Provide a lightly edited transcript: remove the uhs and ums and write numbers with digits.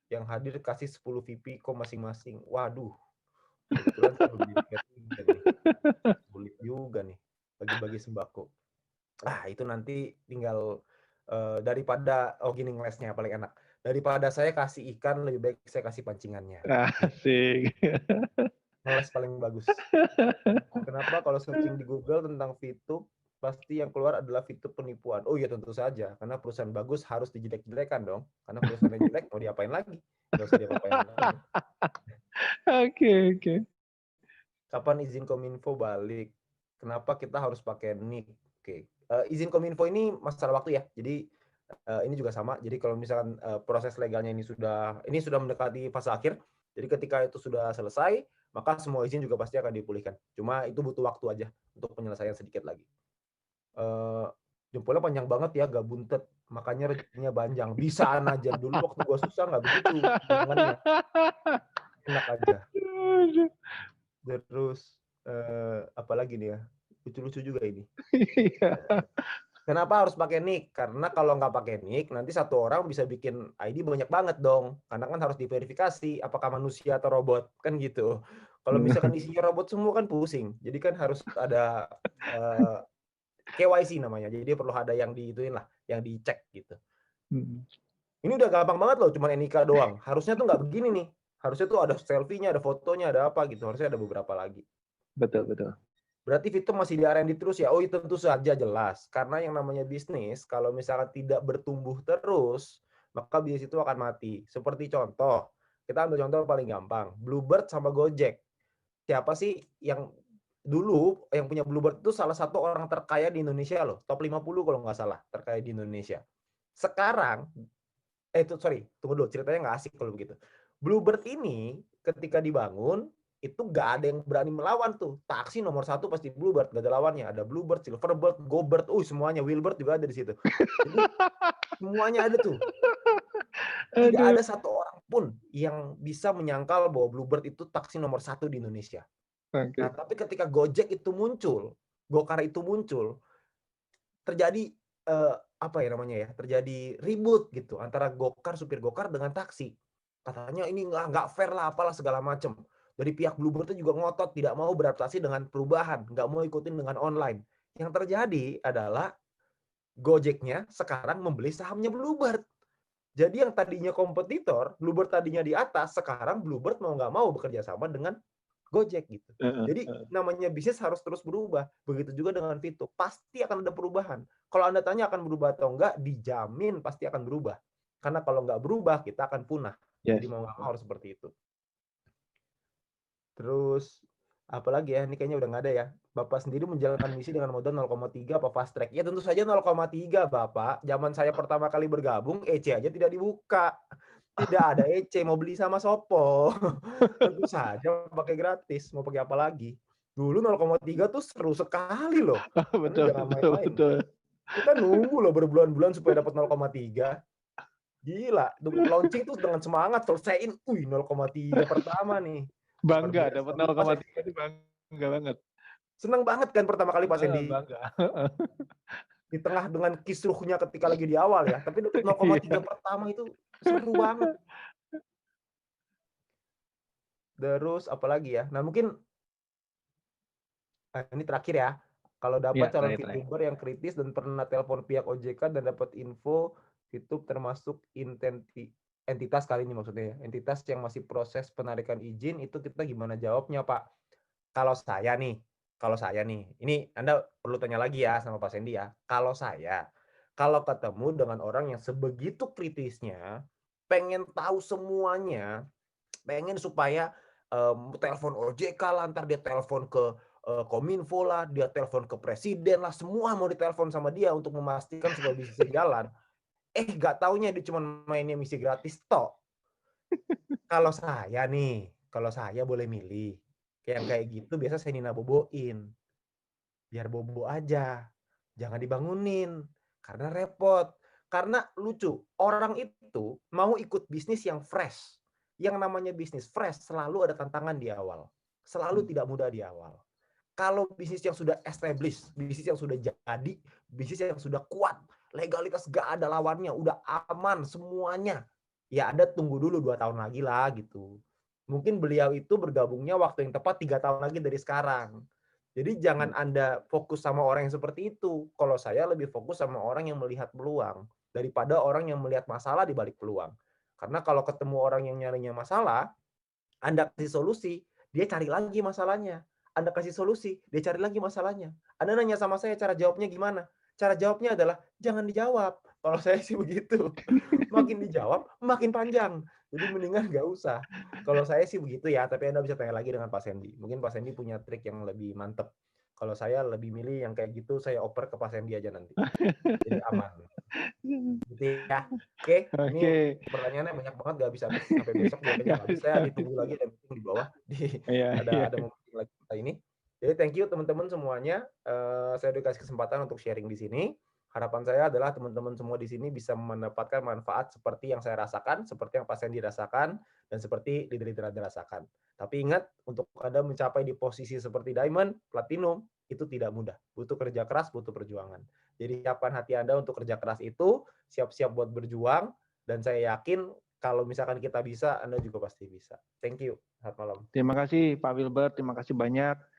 yang hadir kasih 10 VP masing-masing. Waduh, kebetulan saya belum jadi P3 nih. Sulit juga nih bagi-bagi sembako. Itu nanti tinggal daripada gini ngelesnya paling enak. Daripada saya kasih ikan, lebih baik saya kasih pancingannya. Gitu. Asik. Ngeles paling bagus. Kenapa kalau searching di Google tentang VTube, pasti yang keluar adalah VTube penipuan. Oh iya tentu saja, karena perusahaan bagus harus dijelek-jelekan dong. Karena perusahaan yang jelek mau diapain lagi? Nggak usah diapa-apain lagi. Oke, oke. Kapan izin Kominfo balik? Kenapa kita harus pakai NIK? Oke, izin Kominfo ini masalah waktu ya. Jadi ini juga sama. Jadi kalau misalkan proses legalnya ini sudah mendekati fase akhir. Jadi ketika itu sudah selesai, maka semua izin juga pasti akan dipulihkan. Cuma itu butuh waktu aja untuk penyelesaian sedikit lagi. Jempolnya panjang banget ya, gak buntet. Makanya rezekinya panjang. Bisaan aja. Dulu waktu gua susah nggak begitu hitungannya. Enak aja. Aduh. Terus apalagi nih ya? Lucu-lucu juga ini. Iya. Kenapa harus pakai nick? Karena kalau nggak pakai nick, nanti satu orang bisa bikin ID banyak banget dong. Karena kan harus diverifikasi apakah manusia atau robot, kan gitu. Kalau misalkan isinya robot semua kan pusing. Jadi kan harus ada KYC namanya. Jadi perlu ada yang diituin lah, yang dicek gitu. Mhm. Ini udah gampang banget loh, cuma NIK doang. Harusnya tuh nggak begini nih. Harusnya tuh ada selfie-nya, ada fotonya, ada apa gitu. Harusnya ada beberapa lagi. Betul, betul. Berarti Vito masih di R&D terus ya? Oh, itu tentu saja jelas. Karena yang namanya bisnis, kalau misalkan tidak bertumbuh terus, maka bisnis itu akan mati. Seperti contoh, kita ambil contoh paling gampang, Bluebird sama Gojek. Siapa sih yang dulu yang punya Bluebird itu salah satu orang terkaya di Indonesia loh, top 50 kalau nggak salah, terkaya di Indonesia. Sekarang, tunggu dulu, ceritanya nggak asik kalau begitu. Bluebird ini ketika dibangun, itu nggak ada yang berani melawan tuh. Taksi nomor satu pasti Bluebird, nggak ada lawannya. Ada Bluebird, Silverbird, GoBird, semuanya, Wheelbird juga ada di situ. Jadi semuanya ada tuh. Tidak Aduh. ada satu orang pun yang bisa menyangkal bahwa Bluebird itu taksi nomor satu di Indonesia. Nah, Oke. tapi ketika Gojek itu muncul, Gokar itu muncul, terjadi apa ya namanya ya? Terjadi ribut gitu antara supir Gokar dengan taksi. Katanya ini nggak fair lah, apalah segala macam. Dari pihak Bluebird itu juga ngotot tidak mau beradaptasi dengan perubahan, nggak mau ikutin dengan online. Yang terjadi adalah Gojeknya sekarang membeli sahamnya Bluebird. Jadi yang tadinya kompetitor, Bluebird tadinya di atas, sekarang Bluebird mau nggak mau bekerja sama dengan Gojek gitu. Heeh, Jadi heeh. namanya bisnis harus terus berubah. Begitu juga dengan Vito, pasti akan ada perubahan. Kalau Anda tanya akan berubah atau enggak, dijamin pasti akan berubah. Karena kalau nggak berubah, kita akan punah. Jadi Yes. mau nggak mau harus seperti itu. Terus apalagi ya, ini kayaknya udah nggak ada ya. Bapak sendiri menjalankan misi dengan modal 0,3 apa fast track? Ya tentu saja 0,3 Bapak. Zaman saya pertama kali bergabung, EC aja tidak dibuka. Tidak ada EC, mau beli sama Sopo. Tentu saja pakai gratis, mau pakai apa lagi. Dulu 0,3 tuh seru sekali loh. Anda Betul, jangan betul, main-main. betul. Kita nunggu loh berbulan-bulan supaya dapat 0,3. Gila, launching tuh dengan semangat selesaiin, 0,3 pertama nih. Luar Bangga biasa. dapat Pas 0,3 itu bangga banget. seneng banget kan pertama kali Pak Heeh, Sandy bangga. Heeh. di tengah dengan kisruhnya ketika lagi di awal ya, tapi dapat 0,3 Iya. pertama itu seru banget. Terus apalagi ya? Nah, mungkin ini terakhir ya. Kalau Iya, dapat calon terakhir, terakhir. VTuber yang kritis dan pernah telepon pihak OJK dan dapat info VTube termasuk entitas kali ini maksudnya ya. Entitas yang masih proses penarikan izin itu kita gimana jawabnya, Pak? Kalau saya nih, ini Anda perlu tanya lagi ya sama Pak Sandy ya. Kalau ketemu dengan orang yang sebegitu kritisnya, pengen tahu semuanya, pengen supaya telepon OJK lah, ntar dia telepon ke Kominfo lah, dia telepon ke presiden lah, semua mau ditelepon sama dia untuk memastikan supaya bisnisnya jalan. Nggak taunya dia cuma mainnya misi gratis tok. Kalau saya boleh milih, yang kayak gitu biasa saya Nina boboin. Biar bobo aja, jangan dibangunin, karena repot. Karena lucu, orang itu mau ikut bisnis yang fresh. Yang namanya bisnis fresh selalu ada tantangan di awal. Selalu tidak mudah di awal. Kalau bisnis yang sudah established, bisnis yang sudah jadi, bisnis yang sudah kuat, legalitas gak ada lawannya, udah aman semuanya. ya Anda tunggu dulu 2 tahun lagi lah gitu. Mungkin beliau itu bergabungnya waktu yang tepat 3 tahun lagi dari sekarang. Jadi jangan Anda fokus sama orang yang seperti itu. Kalau saya lebih fokus sama orang yang melihat peluang, daripada orang yang melihat masalah di balik peluang. Karena kalau ketemu orang yang nyarinya masalah, Anda kasih solusi, dia cari lagi masalahnya. Anda kasih solusi, dia cari lagi masalahnya. Anda nanya sama saya cara jawabnya gimana? Cara jawabnya adalah jangan dijawab. Kalau saya sih begitu. Makin dijawab, makin panjang. Jadi mendingan nggak usah. Kalau saya sih begitu ya, tapi Anda bisa tanya lagi dengan Pak Sandy. Mungkin Pak Sandy punya trik yang lebih mantep. Kalau saya lebih milih yang kayak gitu, saya oper ke Pak Sandy aja nanti. Jadi aman. Gitu ya. Oke, ini Oke. pertanyaannya banyak banget, nggak habis-habis. Sampai besok juga kayaknya Nggak nggak habis. bisa Saya habis. ditunggu lagi ada meeting di bawah. Iya, iya. Ada meeting lagi kita ini. Jadi thank you teman-teman semuanya. Saya udah kasih kesempatan untuk sharing di sini. Harapan saya adalah teman-teman semua di sini bisa mendapatkan manfaat seperti yang saya rasakan, seperti yang Pak Sandy rasakan, dan seperti leader-leader Anda rasakan. Tapi ingat, untuk Anda mencapai di posisi seperti Diamond, Platinum, itu tidak mudah. Butuh kerja keras, butuh perjuangan. Jadi siapkan hati Anda untuk kerja keras itu, siap-siap buat berjuang, dan saya yakin kalau misalkan kita bisa, Anda juga pasti bisa. Thank you. Selamat malam. Terima kasih Pak Wilbert, terima kasih banyak.